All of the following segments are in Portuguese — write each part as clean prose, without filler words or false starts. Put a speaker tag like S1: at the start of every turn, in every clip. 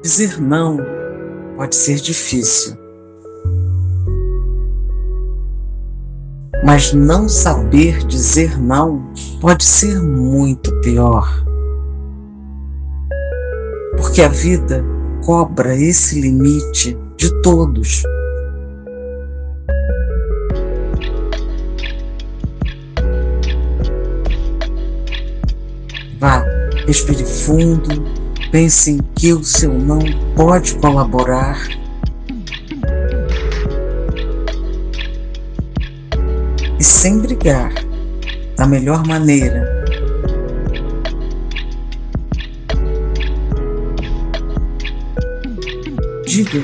S1: Dizer não pode ser difícil, mas não saber dizer não pode ser muito pior. Porque a vida cobra esse limite de todos. Vá, respire fundo, pense em que o seu não pode colaborar. E sem brigar, da melhor maneira. Diga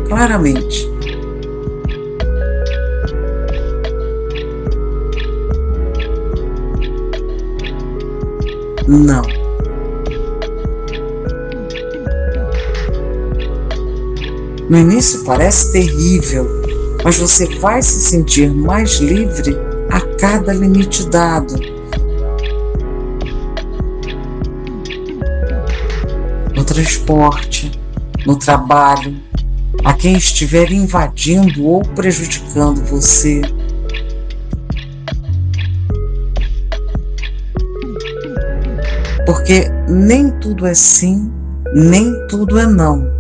S1: claramente. Não. No início parece terrível, mas você vai se sentir mais livre a cada limite dado. No transporte, no trabalho, a quem estiver invadindo ou prejudicando você. Porque nem tudo é sim, nem tudo é não.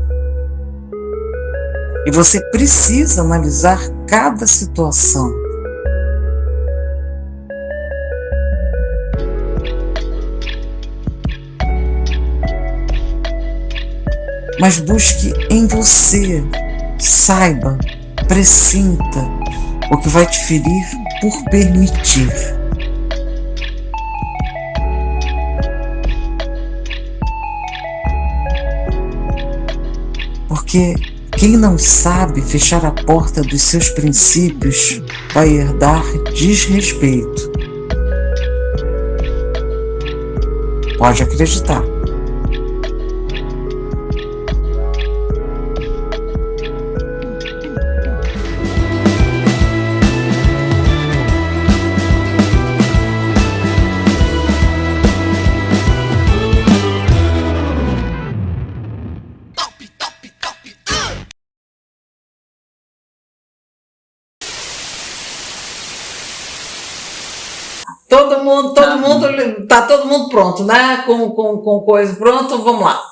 S1: E você precisa analisar cada situação. Mas busque em você, saiba, pressinta o que vai te ferir por permitir. Porque quem não sabe fechar a porta dos seus princípios vai herdar desrespeito. Pode acreditar.
S2: Tá todo mundo pronto, né? Com coisa pronto, vamos lá.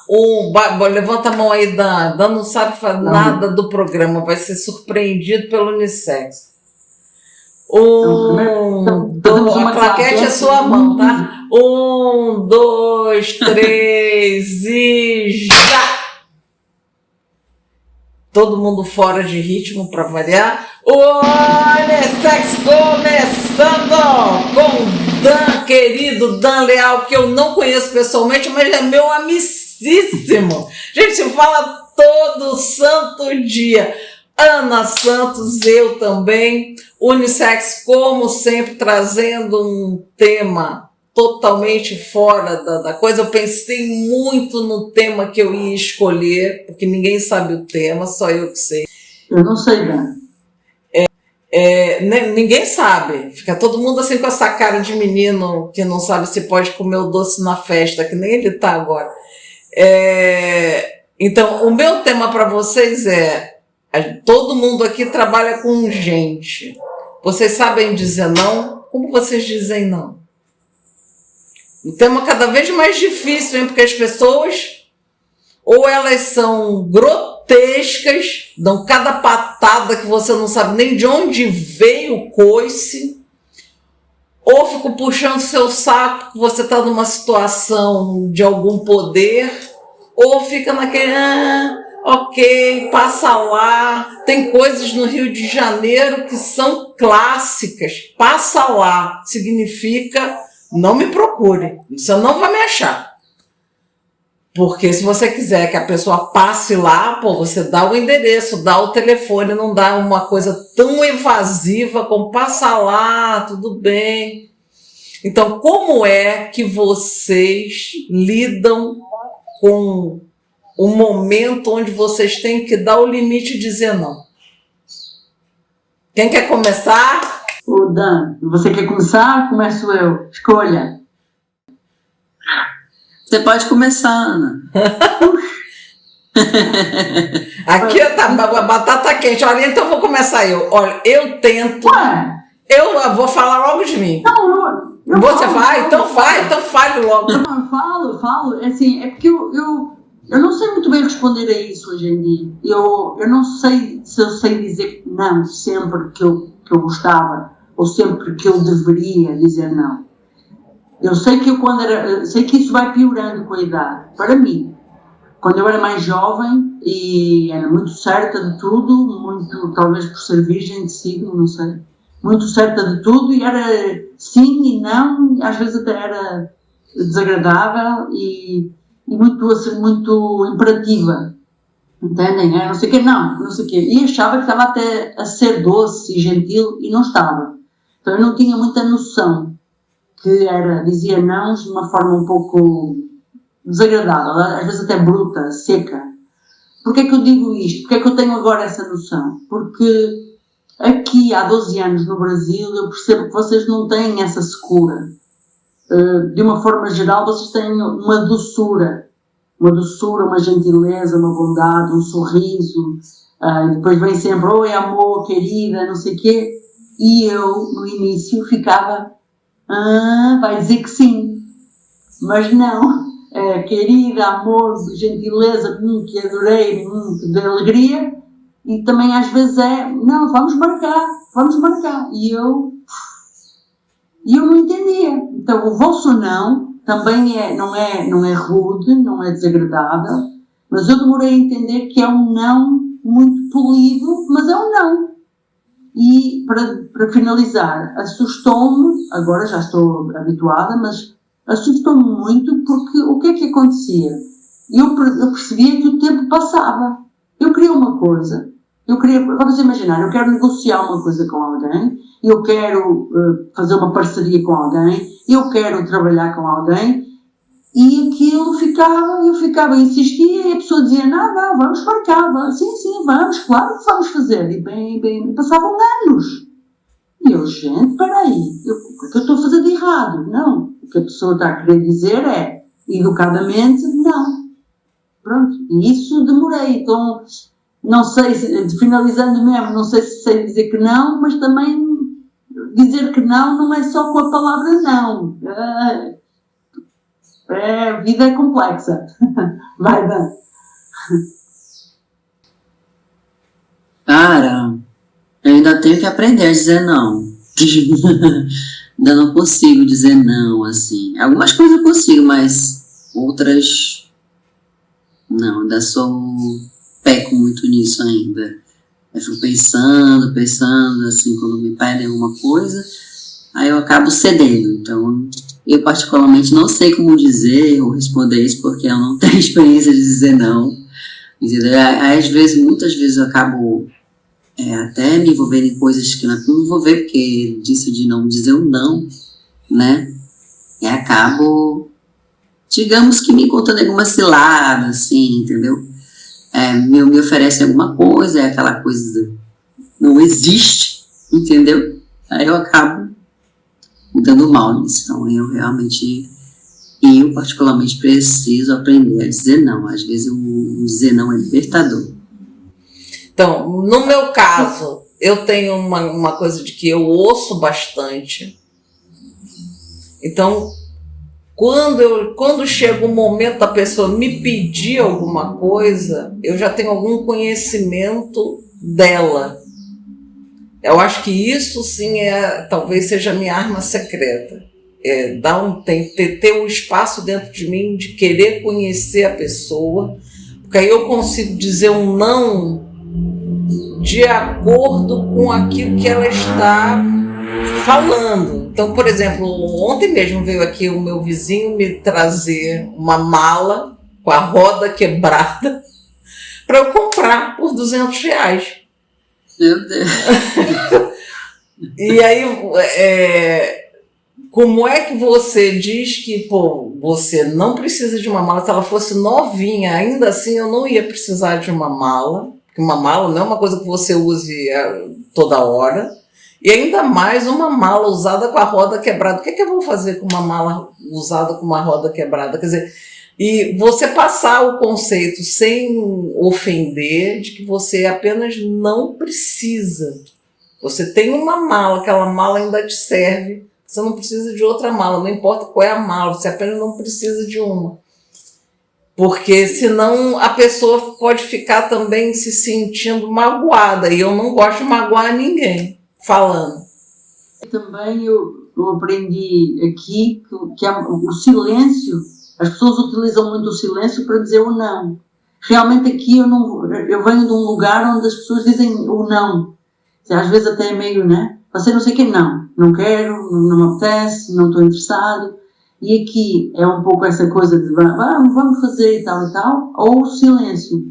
S2: Levanta a mão aí, Dan. Dan não sabe fazer nada do programa, vai ser surpreendido pelo Unissex. A claquete é sua mão, tá? 1, 2, 3 e já! Todo mundo fora de ritmo para variar. O Unissex começando com Dan, querido Dan Leal, que eu não conheço pessoalmente, mas é meu amicíssimo. Gente, se fala todo santo dia. Ana Santos, eu também. Unissex, como sempre, trazendo um tema totalmente fora da coisa. Eu pensei muito no tema que eu ia escolher, porque ninguém sabe o tema, só eu que sei.
S3: Eu não sei, Dan.
S2: Ninguém sabe. Fica todo mundo assim com essa cara de menino que não sabe se pode comer o doce na festa, que nem ele tá agora. Então, o meu tema para vocês é: todo mundo aqui trabalha com gente. Vocês sabem dizer não? Como vocês dizem não? O tema cada vez mais difícil, hein? Porque as pessoas, ou elas são grotescas, dão cada patada que você não sabe nem de onde veio o coice, ou ficam puxando seu saco que você está numa situação de algum poder, ou fica naquele, ok, passa lá. Tem coisas no Rio de Janeiro que são clássicas. Passa lá significa: não me procure, você não vai me achar. Porque se você quiser que a pessoa passe lá, você dá o endereço, dá o telefone, não dá uma coisa tão evasiva como passa lá, tudo bem. Então, como é que vocês lidam com o momento onde vocês têm que dar o limite e dizer não? Quem quer começar?
S3: Ô, Dan, você quer começar? Começo eu. Escolha.
S4: Você pode começar, Ana.
S2: Aqui tá a batata quente. Olha, então vou começar eu. Olha, eu tento.
S3: Ué,
S2: Eu vou falar logo de mim.
S3: não, eu
S2: Você
S3: falo,
S2: vai? Então fale logo.
S3: Não, eu falo, assim, é porque eu não sei muito bem responder a isso hoje em dia. Eu não sei se eu sei dizer não sempre que eu gostava, ou sempre que eu deveria dizer não. Eu sei que sei que isso vai piorando com a idade, para mim. Quando eu era mais jovem e era muito certa de tudo, muito, talvez por ser virgem de signo, não sei, muito certa de tudo e era sim e não, e às vezes até era desagradável e muito, assim, muito imperativa, entendem? Não sei o quê, não sei o quê. E achava que estava até a ser doce e gentil e não estava. Então eu não tinha muita noção que dizia não de uma forma um pouco desagradável, às vezes até bruta, seca. Porquê é que eu digo isto? Porquê é que eu tenho agora essa noção? Porque aqui há 12 anos no Brasil eu percebo que vocês não têm essa secura. De uma forma geral vocês têm uma doçura, uma gentileza, uma bondade, um sorriso, e depois vem sempre, oi amor, querida, não sei o quê, e eu no início ficava, vai dizer que sim, mas não, querida, amor, gentileza, que adorei, que de alegria, e também às vezes não, vamos marcar, e eu não entendia. Então o vosso não também não é rude, não é desagradável, mas eu demorei a entender que é um não muito polido, mas é um não. E para finalizar, assustou-me, agora já estou habituada, mas assustou-me muito porque o que é que acontecia? Eu percebia que o tempo passava. Eu queria uma coisa, vamos imaginar, eu quero negociar uma coisa com alguém, eu quero fazer uma parceria com alguém, eu quero trabalhar com alguém, e aquilo eu ficava, insistia, e a pessoa dizia, não, vamos marcar, sim, vamos, claro que vamos fazer, e bem, passavam anos. E eu, gente, peraí, o que eu estou a fazer de errado? Não, o que a pessoa está a querer dizer é, educadamente, não. Pronto, e isso demorei, então, não sei, finalizando mesmo, não sei se sei dizer que não, mas também dizer que não é só com a palavra não. A vida é complexa. Vai, Dan.
S4: Cara, eu ainda tenho que aprender a dizer não. Ainda não consigo dizer não, assim. Algumas coisas eu consigo, mas outras não, ainda peco muito nisso ainda. Eu fico pensando, assim, quando me pedem alguma coisa, aí eu acabo cedendo. Então, eu particularmente não sei como dizer ou responder isso, porque eu não tenho experiência de dizer não. Entendeu? Às vezes, muitas vezes eu acabo até me envolvendo em coisas que não é para me envolver, porque disso de não dizer um não, né? E acabo, digamos que me contando alguma cilada, assim, entendeu? Me oferece alguma coisa, é aquela coisa não existe, entendeu? Aí eu acabo me dando mal nisso. Então eu particularmente preciso aprender a dizer não. Às vezes o dizer não é libertador.
S2: Então, no meu caso, eu tenho uma coisa de que eu ouço bastante. Então, quando chega o momento da pessoa me pedir alguma coisa, eu já tenho algum conhecimento dela. Eu acho que isso sim talvez seja a minha arma secreta. Ter um espaço dentro de mim de querer conhecer a pessoa, porque aí eu consigo dizer um não de acordo com aquilo que ela está falando. Então, por exemplo, ontem mesmo veio aqui o meu vizinho me trazer uma mala com a roda quebrada para eu comprar por R$200.
S4: Meu Deus.
S2: E aí, como é que você diz que você não precisa de uma mala? Se ela fosse novinha, ainda assim eu não ia precisar de uma mala, porque uma mala não é uma coisa que você use toda hora. E ainda mais uma mala usada com a roda quebrada. O que eu vou fazer com uma mala usada com uma roda quebrada? Quer dizer, E você passar o conceito sem ofender, de que você apenas não precisa. Você tem uma mala, aquela mala ainda te serve, você não precisa de outra mala, não importa qual é a mala, você apenas não precisa de uma. Porque senão a pessoa pode ficar também se sentindo magoada, e eu não gosto de magoar ninguém falando.
S3: Também eu aprendi aqui que o silêncio, as pessoas utilizam muito o silêncio para dizer o não. Realmente aqui eu venho de um lugar onde as pessoas dizem o não. Às vezes até é meio, né? Você não sei o que, não quero, não me apetece, não estou interessado. E aqui é um pouco essa coisa de vamos fazer e tal, ou o silêncio.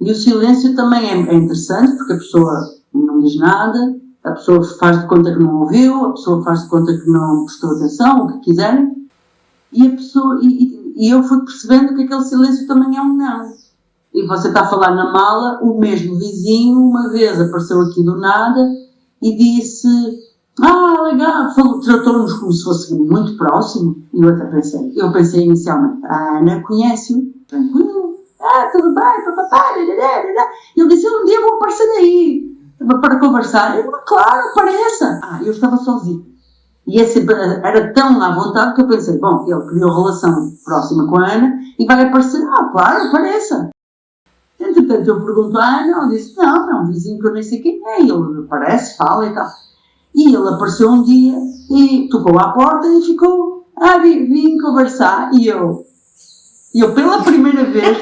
S3: E o silêncio também é interessante, porque a pessoa não diz nada, a pessoa faz de conta que não ouviu, a pessoa faz de conta que não prestou atenção, o que quiserem, e a pessoa, e eu fui percebendo que aquele silêncio também é um não. E você está a falar na mala, o mesmo vizinho uma vez apareceu aqui do nada e disse, legal, tratou-nos como se fosse muito próximo, e eu pensei inicialmente, a Ana conhece-o, tranquilo, tudo bem, papapá, e ele disse, um dia vou aparecer aí para conversar. Eu, claro, apareça. Eu estava sozinho. E era tão à vontade que eu pensei, bom, ele criou relação próxima com a Ana e vai aparecer. Claro, apareça. Entretanto, eu pergunto à Ana, ela disse, não, é um vizinho que eu nem sei quem é. E ele aparece, fala e tal. E ele apareceu um dia e tocou à porta e ficou, vim conversar. E eu pela primeira vez,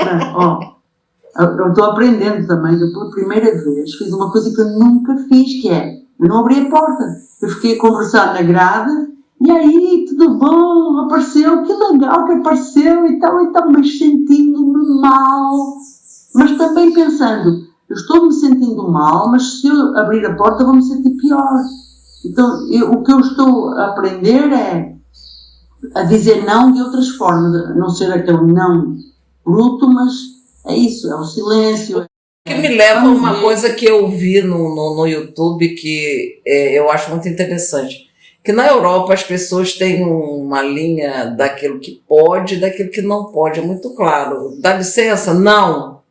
S3: eu estou aprendendo também, eu pela primeira vez fiz uma coisa que eu nunca fiz, que é, eu não abri a porta. Eu fiquei a conversar na grade, e aí, tudo bom, apareceu, que legal que apareceu e tal, mas sentindo-me mal. Mas também pensando, eu estou-me sentindo mal, mas se eu abrir a porta vou-me sentir pior. Então, o que eu estou a aprender é a dizer não de outras formas, a não ser aquele não bruto, mas é isso, é o silêncio.
S2: Que me leva a uma coisa que eu vi no YouTube que eu acho muito interessante. Que na Europa as pessoas têm uma linha daquilo que pode e daquilo que não pode. É muito claro. Dá licença? Não.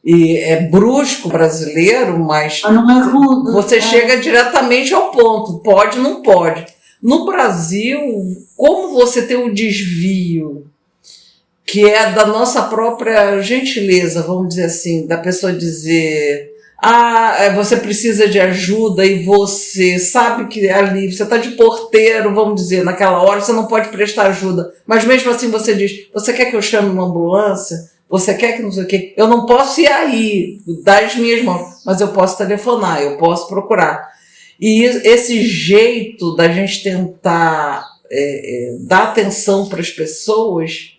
S2: E é brusco brasileiro, mas
S3: não é rude,
S2: você chega diretamente ao ponto. Pode, não pode. No Brasil, como você tem o desvio, que é da nossa própria gentileza, vamos dizer assim, da pessoa dizer, você precisa de ajuda e você sabe que ali você está de porteiro, vamos dizer, naquela hora você não pode prestar ajuda, mas mesmo assim você diz, você quer que eu chame uma ambulância? Você quer que não sei o quê? Eu não posso ir aí, dar as minhas mãos, mas eu posso telefonar, eu posso procurar. E esse jeito da gente tentar dar atenção para as pessoas,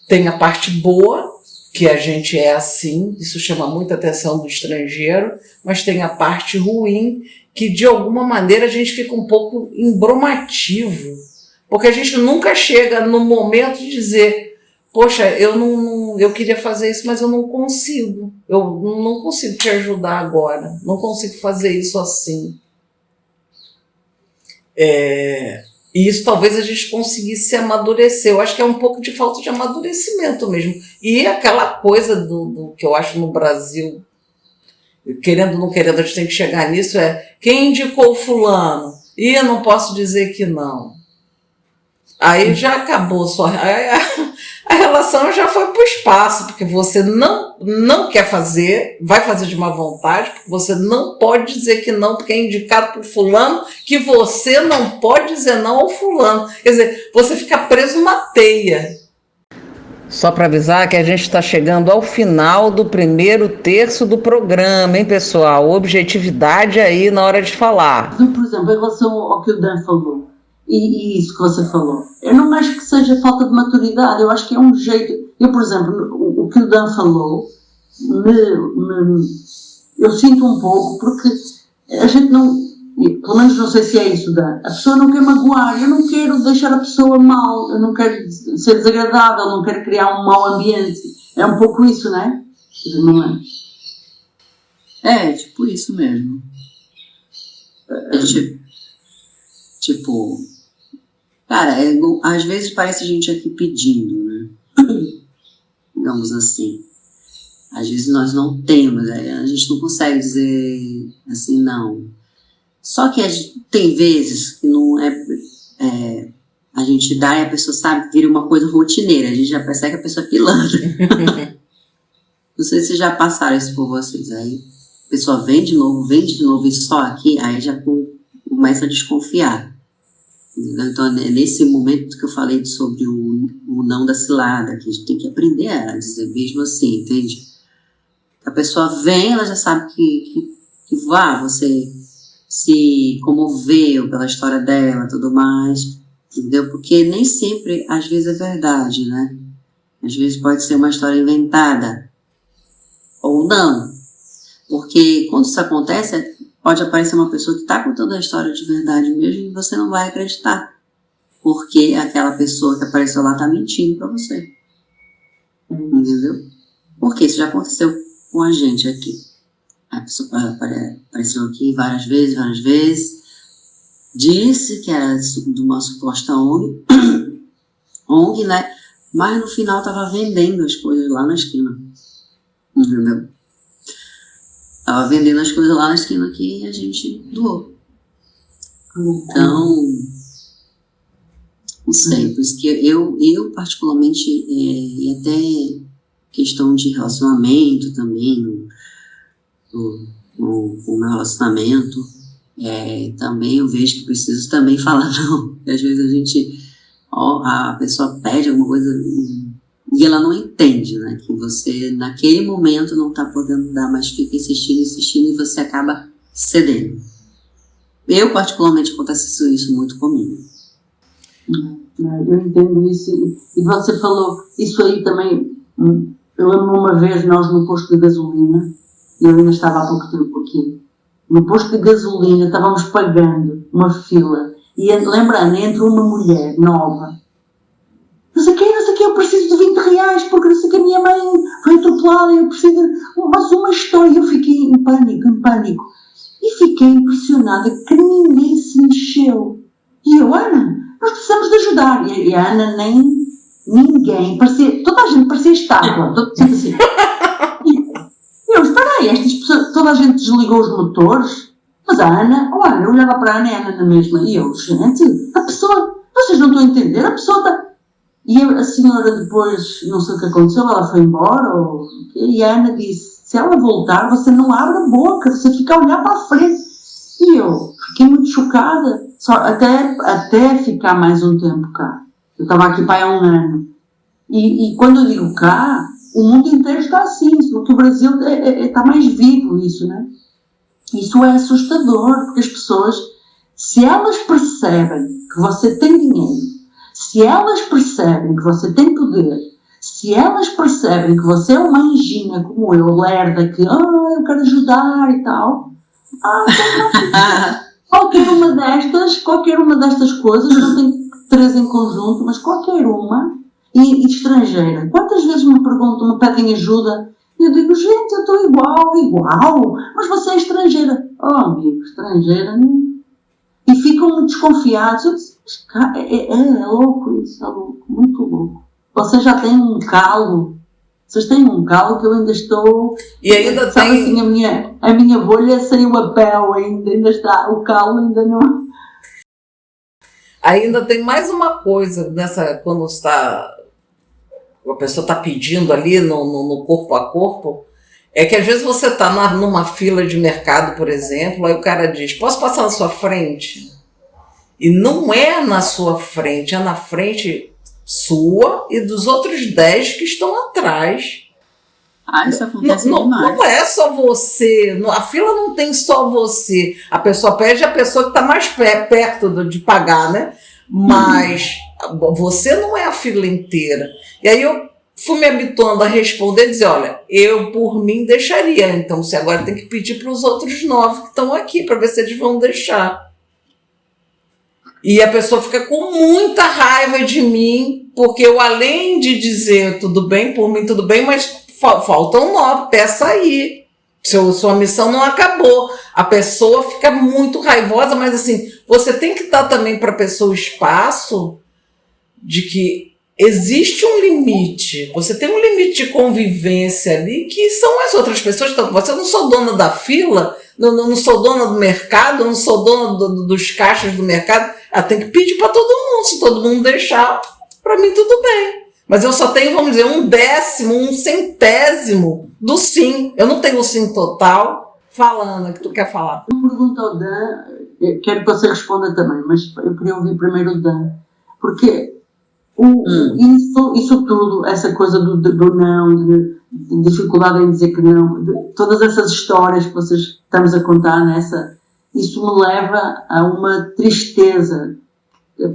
S2: tem a parte boa, que a gente é assim, isso chama muita atenção do estrangeiro, mas tem a parte ruim, que de alguma maneira a gente fica um pouco embromativo, porque a gente nunca chega no momento de dizer, poxa, eu queria fazer isso, mas eu não consigo te ajudar agora, não consigo fazer isso assim. E isso talvez a gente conseguisse amadurecer. Eu acho que é um pouco de falta de amadurecimento mesmo. E aquela coisa do que eu acho no Brasil, querendo ou não querendo, a gente tem que chegar nisso, quem indicou o fulano? E eu não posso dizer que não. Aí já acabou a relação já foi para o espaço, porque você não quer fazer, vai fazer de má vontade, porque você não pode dizer que não, porque é indicado por fulano, que você não pode dizer não ao fulano. Quer dizer, você fica preso numa teia. Só para avisar que a gente está chegando ao final do primeiro terço do programa, hein, pessoal? Objetividade aí na hora de falar.
S3: Por exemplo, em relação ao que o Dan falou, e isso que você falou, eu não acho que seja falta de maturidade, eu acho que é um jeito. Eu, por exemplo, o que o Dan falou, eu sinto um pouco, porque a gente não, pelo menos não sei se é isso, Dan, a pessoa não quer magoar, eu não quero deixar a pessoa mal, eu não quero ser desagradável, não quero criar um mau ambiente. É um pouco isso, não é? Não é?
S4: É, tipo isso mesmo. Tipo, cara, às vezes parece a gente aqui pedindo, né? digamos assim. Às vezes nós não temos, a gente não consegue dizer assim, não. Só que tem vezes que não a gente dá e a pessoa sabe, vira uma coisa rotineira, a gente já percebe que a pessoa é pilantra. Não sei se já passaram isso por vocês. Aí a pessoa vem de novo e só aqui, aí já começa a desconfiar. Então é nesse momento que eu falei sobre o não da cilada, que a gente tem que aprender a dizer mesmo assim, entende? A pessoa vem, ela já sabe que você se comoveu pela história dela, tudo mais, entendeu? Porque nem sempre, às vezes é verdade, né? Às vezes pode ser uma história inventada, ou não. Porque quando isso acontece, pode aparecer uma pessoa que está contando a história de verdade mesmo e você não vai acreditar. Porque aquela pessoa que apareceu lá está mentindo para você. Entendeu? Porque isso já aconteceu com a gente aqui. A pessoa apareceu aqui várias vezes, disse que era de uma suposta ONG, né? Mas no final estava vendendo as coisas lá na esquina. Entendeu? Estava vendendo as coisas lá na esquina que a gente doou. Então, não sei, por isso que eu particularmente, e até questão de relacionamento também, no meu relacionamento, também eu vejo que preciso também falar não. Porque às vezes a pessoa pede alguma coisa e ela não entende, né? Que você naquele momento não está podendo dar, mas fica insistindo e você acaba cedendo. Eu particularmente acontece isso muito comigo.
S3: Eu entendo isso. E você falou isso aí também. Eu lembro uma vez nós no posto de gasolina, e eu ainda estava há pouco tempo aqui, no posto de gasolina estávamos pagando uma fila, e lembrando, entra uma mulher nova, não sei o que, eu preciso de 20 reais, porque não sei o que, a minha mãe foi atropelada, eu preciso mas uma história, eu fiquei em pânico, e fiquei impressionada que ninguém se mexeu, e eu, Ana, nós precisamos de ajudar, e a Ana ninguém, toda a gente parecia estátua, sempre assim. E eu, espera aí, estas pessoas, toda a gente desligou os motores, mas a Ana, eu olhava para a Ana e a Ana na mesma, e eu, gente, a pessoa, vocês não estão a entender, a pessoa está... E a senhora depois, não sei o que aconteceu, ela foi embora, e a Ana disse, se ela voltar, você não abre a boca, você fica a olhar para a frente. E eu fiquei muito chocada, até ficar mais um tempo cá. Eu estava aqui para há um ano. E quando eu digo cá, o mundo inteiro está assim, porque o Brasil está mais vivo isso, né? Isso é assustador, porque as pessoas, se elas percebem que você tem dinheiro, se elas percebem que você tem poder, se elas percebem que você é uma anjinha como eu, lerda, que eu quero ajudar e tal, qualquer uma destas coisas, não tem três em conjunto, mas qualquer uma, e estrangeira. Quantas vezes me perguntam, me pedem ajuda, e eu digo, gente, eu estou igual, mas você é estrangeira. Amigo, estrangeira, não. E ficam muito desconfiados. Eu disse, é louco isso, é louco, muito louco. Vocês já têm um calo, vocês têm um calo que eu ainda estou...
S2: E ainda
S3: sabe tem... assim, a minha bolha saiu a pele ainda está, o calo ainda não...
S2: Ainda tem mais uma coisa quando a pessoa está pedindo ali no corpo a corpo, é que às vezes você está numa fila de mercado, por exemplo, aí o cara diz, posso passar na sua frente? E não é na sua frente, é na frente sua e dos outros 10 que estão atrás.
S4: Isso acontece demais.
S2: Não é só você, a fila não tem só você. A pessoa pede a pessoa que está mais perto de pagar, né? Mas você não é a fila inteira. E aí eu fui me habituando a responder e dizer, olha, eu por mim deixaria, então você agora tem que pedir para os outros 9 que estão aqui, para ver se eles vão deixar. E a pessoa fica com muita raiva de mim, porque eu, além de dizer tudo bem, por mim tudo bem, mas faltam 9, peça aí. Sua missão não acabou. A pessoa fica muito raivosa, mas assim, você tem que dar também para a pessoa o espaço de que existe um limite. Você tem um limite de convivência ali que são as outras pessoas. Então, você não sou dona da fila, não sou dona do mercado, não sou dona dos caixas do mercado. Tem que pedir para todo mundo. Se todo mundo deixar, para mim tudo bem. Mas eu só tenho, vamos dizer, 1/10, 1/100 do sim. Eu não tenho o sim total. Fala, Ana, que tu quer falar.
S3: Uma pergunta ao Dan, quero que você responda também, mas eu queria ouvir primeiro o Dan. Porque isso tudo, essa coisa do não, de dificuldade em dizer que não, todas essas histórias que vocês estamos a contar isso me leva a uma tristeza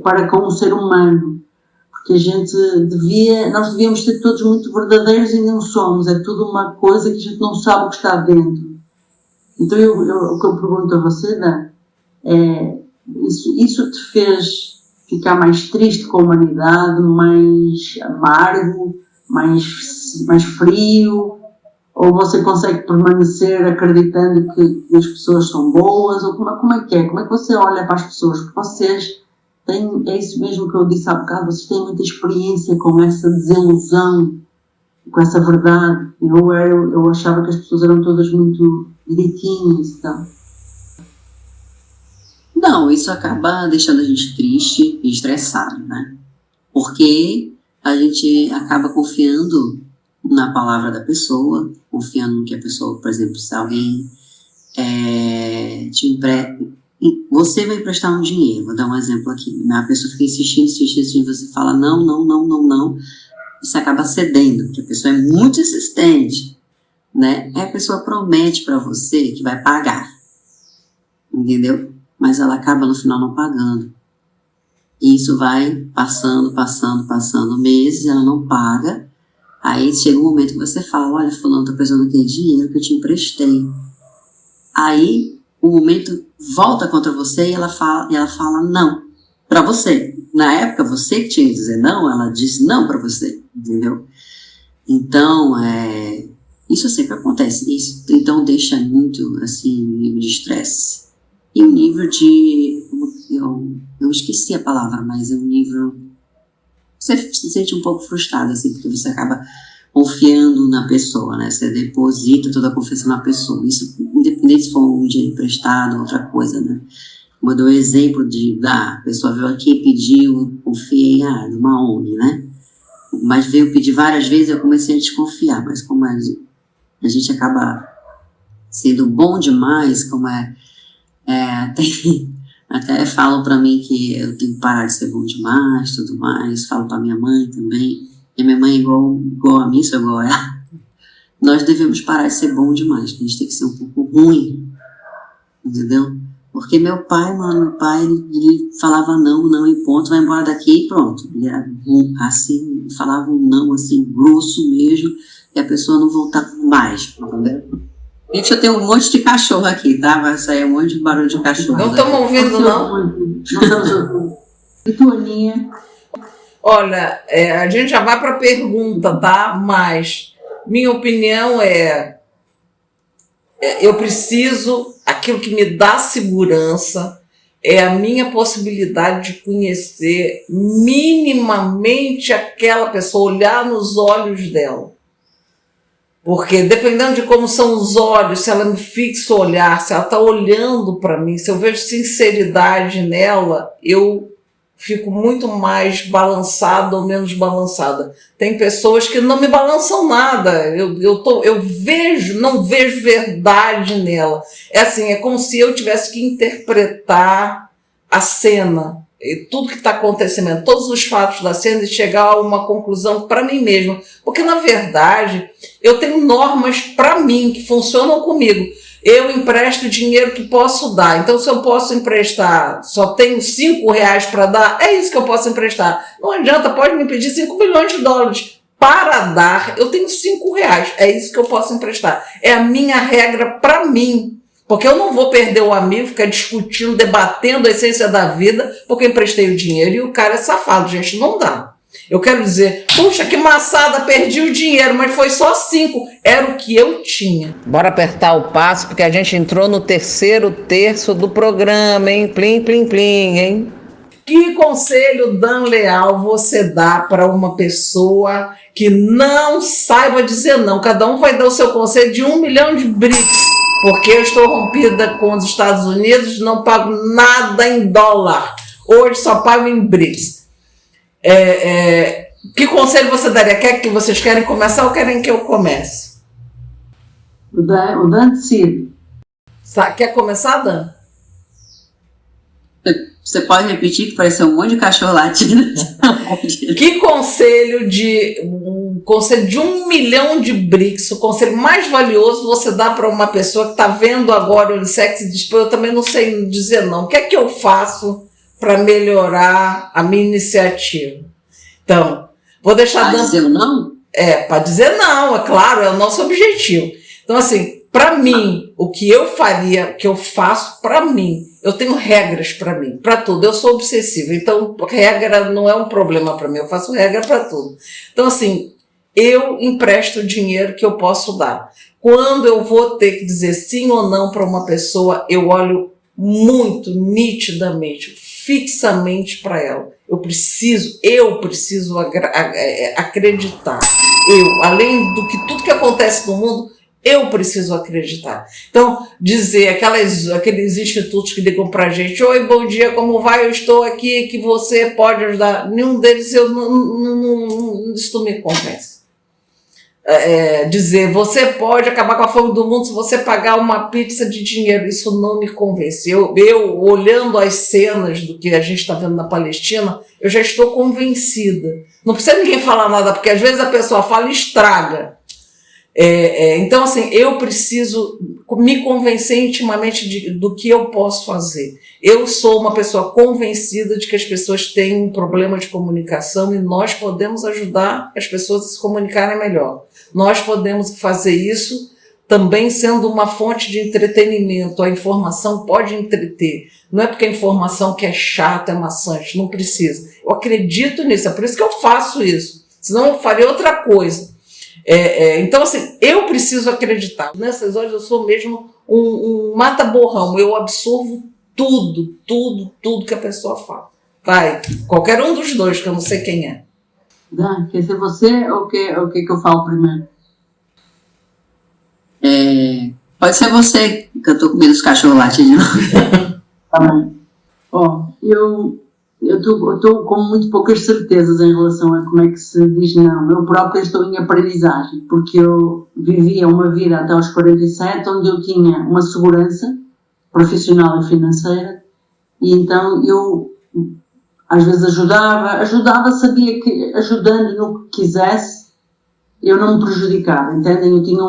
S3: para com o ser humano. Porque nós devíamos ser todos muito verdadeiros e não somos. É tudo uma coisa que a gente não sabe o que está dentro. Então, o que eu pergunto a você, Dan, isso te fez ficar mais triste com a humanidade, mais amargo, mais frio? Ou você consegue permanecer acreditando que as pessoas são boas? Ou como é que é? Como é que você olha para as pessoas? Porque vocês têm, é isso mesmo que eu disse há bocado, vocês têm muita experiência com essa desilusão, com essa verdade. Eu achava que as pessoas eram todas muito direitinhas, então.
S4: Não, isso acaba deixando a gente triste e estressado, né? Porque a gente acaba confiando na palavra da pessoa, confiando no que a pessoa, por exemplo, se alguém te empresta, você vai emprestar um dinheiro, vou dar um exemplo aqui, a pessoa fica insistindo, você fala não, você acaba cedendo, porque a pessoa é muito insistente, né? Aí a pessoa promete para você que vai pagar, entendeu? Mas ela acaba no final não pagando. E isso vai passando meses, ela não paga. Aí chega um momento que você fala, olha, fulano, tá precisando daquele dinheiro que eu te emprestei. Aí o momento volta contra você e ela fala não para você. Na época, você que tinha que dizer não, ela diz não para você, entendeu? Então, isso sempre acontece. Isso, então, deixa muito, assim, um nível de estresse. E um nível de... Eu esqueci a palavra, mas é um nível... Você se sente um pouco frustrado, assim, porque você acaba confiando na pessoa, né? Você deposita toda a confiança na pessoa. Isso, independente se for um dinheiro emprestado ou outra coisa, né? Eu dou o exemplo a pessoa veio aqui e pediu, confiei, numa ONG, né? Mas veio pedir várias vezes, eu comecei a desconfiar, mas como a gente acaba sendo bom demais, como até falam pra mim que eu tenho que parar de ser bom demais, tudo mais, falo pra minha mãe também, e minha mãe é igual a mim, sou igual a ela. Nós devemos parar de ser bom demais, que a gente tem que ser um pouco ruim, entendeu? Porque meu pai, ele falava não e ponto, vai embora daqui e pronto. Ele era assim, falava um não assim, grosso mesmo, e a pessoa não voltava mais, entendeu? Gente, eu tenho um monte de cachorro aqui, tá? Vai sair um monte de barulho de cachorro.
S2: Não estamos ouvindo, não?
S3: Não estamos ouvindo. E tu, Aninha?
S2: Olha, a gente já vai para a pergunta, tá? Mas minha opinião eu preciso, aquilo que me dá segurança é a minha possibilidade de conhecer minimamente aquela pessoa, olhar nos olhos dela. Porque dependendo de como são os olhos, se ela me fixa o olhar, se ela está olhando para mim, se eu vejo sinceridade nela, eu fico muito mais balançada ou menos balançada. Tem pessoas que não me balançam nada, não vejo verdade nela. É assim, é como se eu tivesse que interpretar a cena, e tudo que está acontecendo, todos os fatos da cena, e chegar a uma conclusão para mim mesma. Porque, na verdade, eu tenho normas para mim, que funcionam comigo. Eu empresto dinheiro que posso dar. Então, se eu posso emprestar, só tenho R$5 para dar, é isso que eu posso emprestar. Não adianta, pode me pedir $5 milhões. Para dar, eu tenho R$5. É isso que eu posso emprestar. É a minha regra para mim. Porque eu não vou perder o amigo, ficar discutindo, debatendo a essência da vida, porque eu emprestei o dinheiro e o cara é safado. Gente, não dá. Eu quero dizer, puxa, que maçada, perdi o dinheiro, mas foi só 5. Era o que eu tinha. Bora apertar o passo, porque a gente entrou no terceiro terço do programa, hein? Plim, plim, plim, hein? Que conselho, Dan Leal, você dá para uma pessoa que não saiba dizer não? Cada um vai dar o seu conselho de 1 milhão de BRICS, porque eu estou rompida com os Estados Unidos, não pago nada em dólar. Hoje só pago em BRICS. Que conselho você daria? Vocês querem começar ou querem que eu comece?
S3: O Dan decide.
S2: Quer começar, Dan?
S4: Você pode repetir que pareceu um monte de cachorro latindo?
S2: Que conselho de 1 milhão de BRICS, o conselho mais valioso você dá para uma pessoa que está vendo agora o Unissex e diz, pô, eu também não sei dizer não. O que é que eu faço para melhorar a minha iniciativa? Então, vou deixar...
S4: Para dizer não?
S2: Para dizer não, é claro, é o nosso objetivo. Então, assim, para mim, o que eu faria, o que eu faço para mim, eu tenho regras para mim, para tudo. Eu sou obsessiva, então regra não é um problema para mim, eu faço regra para tudo. Então, assim, eu empresto o dinheiro que eu posso dar. Quando eu vou ter que dizer sim ou não para uma pessoa, eu olho muito nitidamente, fixamente para ela. Eu preciso acreditar. Além do que tudo que acontece no mundo, eu preciso acreditar. Então, dizer aqueles institutos que ligam pra gente, oi, bom dia, como vai? Eu estou aqui, que você pode ajudar. Nenhum deles, isso não me convence. Dizer, você pode acabar com a fome do mundo se você pagar uma pizza de dinheiro, isso não me convence. Eu olhando as cenas do que a gente está vendo na Palestina, eu já estou convencida. Não precisa ninguém falar nada, porque às vezes a pessoa fala e estraga. Então, assim, eu preciso me convencer intimamente do que eu posso fazer. Eu sou uma pessoa convencida de que as pessoas têm um problema de comunicação e nós podemos ajudar as pessoas a se comunicarem melhor. Nós podemos fazer isso também sendo uma fonte de entretenimento. A informação pode entreter. Não é porque a informação que é chata, é maçante, não precisa. Eu acredito nisso, é por isso que eu faço isso. Senão eu faria outra coisa. Então, assim, eu preciso acreditar. Nessas horas eu sou mesmo um mata-borrão. Eu absorvo tudo que a pessoa fala. Vai, qualquer um dos dois, que eu não sei quem é.
S3: Dan, quer ser você ou o que eu falo primeiro?
S4: Pode ser você, que eu tô com medo dos cachorros latindo.
S3: Tá bem. Eu estou com muito poucas certezas em relação a como é que se diz não. Eu própria estou em aprendizagem, porque eu vivia uma vida até aos 47, onde eu tinha uma segurança profissional e financeira, e então eu às vezes ajudava, sabia que ajudando no que quisesse, eu não me prejudicava, entendem? Eu tinha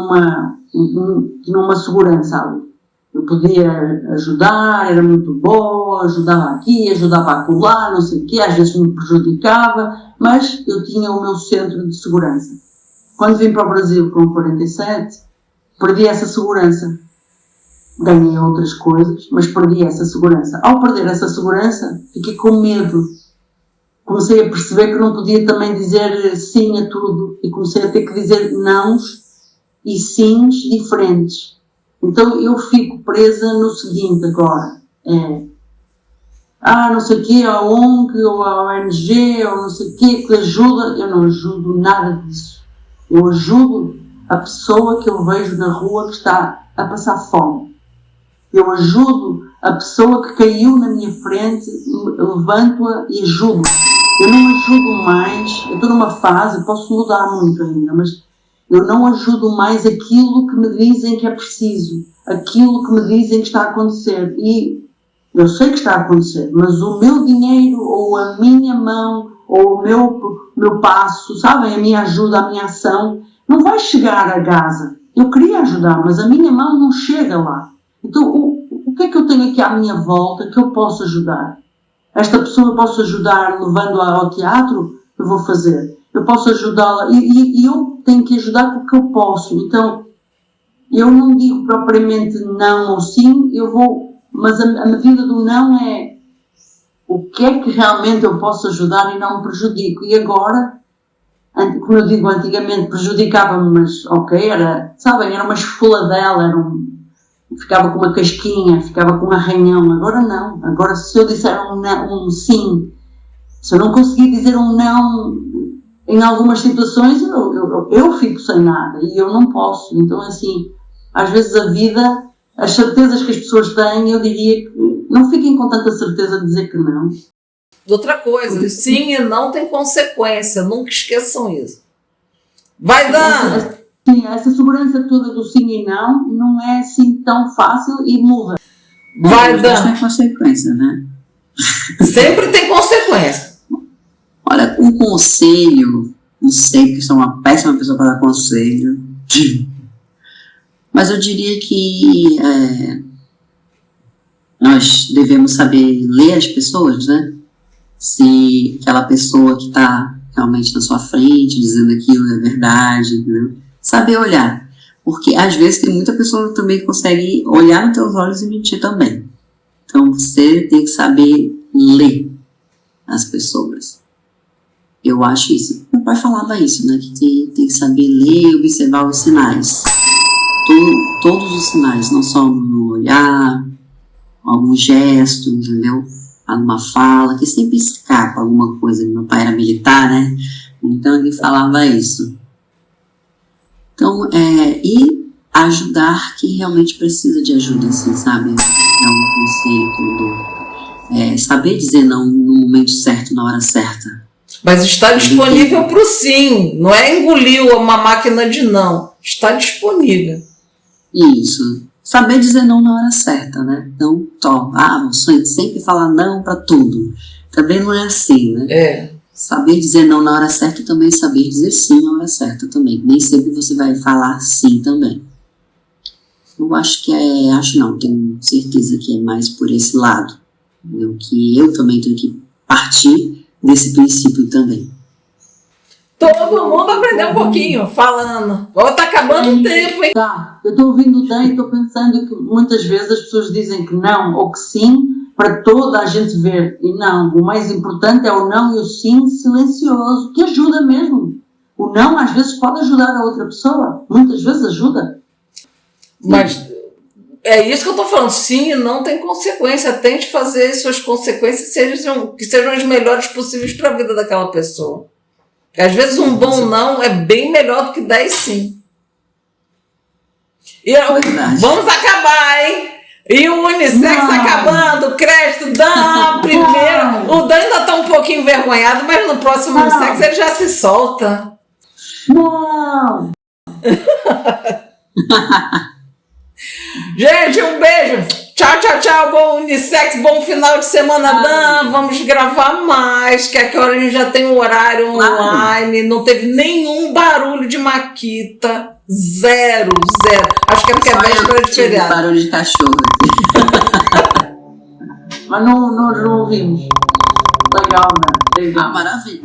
S3: uma segurança ali. Eu podia ajudar, era muito boa, ajudava aqui, ajudava acolá, não sei o quê, às vezes me prejudicava, mas eu tinha o meu centro de segurança. Quando vim para o Brasil com 47, perdi essa segurança. Ganhei outras coisas, mas perdi essa segurança. Ao perder essa segurança, fiquei com medo. Comecei a perceber que não podia também dizer sim a tudo e comecei a ter que dizer nãos e sims diferentes. Então eu fico presa no seguinte agora, não sei o quê, a ONG ou a ONG ou não sei o quê que ajuda, eu não ajudo nada disso. Eu ajudo a pessoa que eu vejo na rua que está a passar fome. Eu ajudo a pessoa que caiu na minha frente, levanto-a e ajudo. Eu não ajudo mais, eu estou numa fase, posso mudar muito ainda, mas eu não ajudo mais aquilo que me dizem que é preciso, aquilo que me dizem que está a acontecer. E eu sei que está a acontecer, mas o meu dinheiro, ou a minha mão, ou o meu passo, sabem, a minha ajuda, a minha ação, não vai chegar a Gaza. Eu queria ajudar, mas a minha mão não chega lá. Então, o que é que eu tenho aqui à minha volta que eu posso ajudar? Esta pessoa eu posso ajudar levando-a ao teatro? Eu vou fazer. Eu posso ajudá-la e eu tenho que ajudar porque eu posso. Então, eu não digo propriamente não ou sim, mas a medida do não é o que é que realmente eu posso ajudar e não me prejudico. E agora, como eu digo, antigamente prejudicava-me, mas ok, era uma esfoladela, ficava com uma casquinha, ficava com um arranhão. Agora não. Agora, se eu disser um sim, se eu não conseguir dizer um não em algumas situações, eu fico sem nada e eu não posso. Então, assim, às vezes a vida, as certezas que as pessoas têm, eu diria que não fiquem com tanta certeza de dizer que não.
S2: Outra coisa, sim e não tem consequência, nunca esqueçam isso. Vai dando!
S3: Sim, essa segurança toda do sim e não é assim tão fácil e muda.
S2: Vai
S4: Mas
S2: dando!
S4: tem consequência, né?
S2: Sempre tem consequência.
S4: Olha, um conselho, não sei que sou uma péssima pessoa para dar conselho, mas eu diria que nós devemos saber ler as pessoas, né? Se aquela pessoa que está realmente na sua frente, dizendo aquilo é verdade, entendeu? Saber olhar. Porque às vezes tem muita pessoa que também consegue olhar nos teus olhos e mentir também. Então você tem que saber ler as pessoas. Eu acho isso. Meu pai falava isso, né? Que tem que saber ler e observar os sinais. Todos os sinais, não só no olhar, algum gesto, entendeu? Alguma fala, que sempre escapa alguma coisa. Meu pai era militar, né? Então ele falava isso. Então, e ajudar quem realmente precisa de ajuda, assim, sabe? É um conselho que eu dou. Saber dizer não no momento certo, na hora certa.
S2: Mas está disponível para o sim, não é engoliu uma máquina de não. Está disponível.
S4: Isso. Saber dizer não na hora certa, né? Não, você sempre falar não para tudo. Também não é assim, né? Saber dizer não na hora certa e também saber dizer sim na hora certa também. Nem sempre você vai falar sim também. Eu acho que tenho certeza que é mais por esse lado. Entendeu? Que eu também tenho que partir desse princípio também.
S2: Todo mundo aprendeu um pouquinho, falando. Tá acabando o tempo, hein?
S3: Tá, eu estou ouvindo o Dan e estou pensando que muitas vezes as pessoas dizem que não ou que sim para toda a gente ver. E não, o mais importante é o não e o sim silencioso, que ajuda mesmo. O não às vezes pode ajudar a outra pessoa, muitas vezes ajuda.
S2: Mas é isso que eu estou falando, sim e não tem consequência. Tente fazer suas consequências que sejam as melhores possíveis para a vida daquela pessoa. Às vezes um bom não é bem melhor do que 10 sim. E vamos acabar, hein? E o Unissex acabando, o crédito, Dan primeiro. O Dan ainda está um pouquinho envergonhado, mas no próximo Unissex ele já se solta.
S3: Não!
S2: Gente, um beijo. Tchau, tchau, tchau. Bom Unissex, bom final de semana, Dan. Vamos gravar mais, que agora a gente já tem um horário online. Não teve nenhum barulho de maquita. Zero. Acho que é porque é véspera de feriado.
S4: Barulho de cachorro.
S3: Mas não ouvimos. Legal, né?
S4: Maravilha.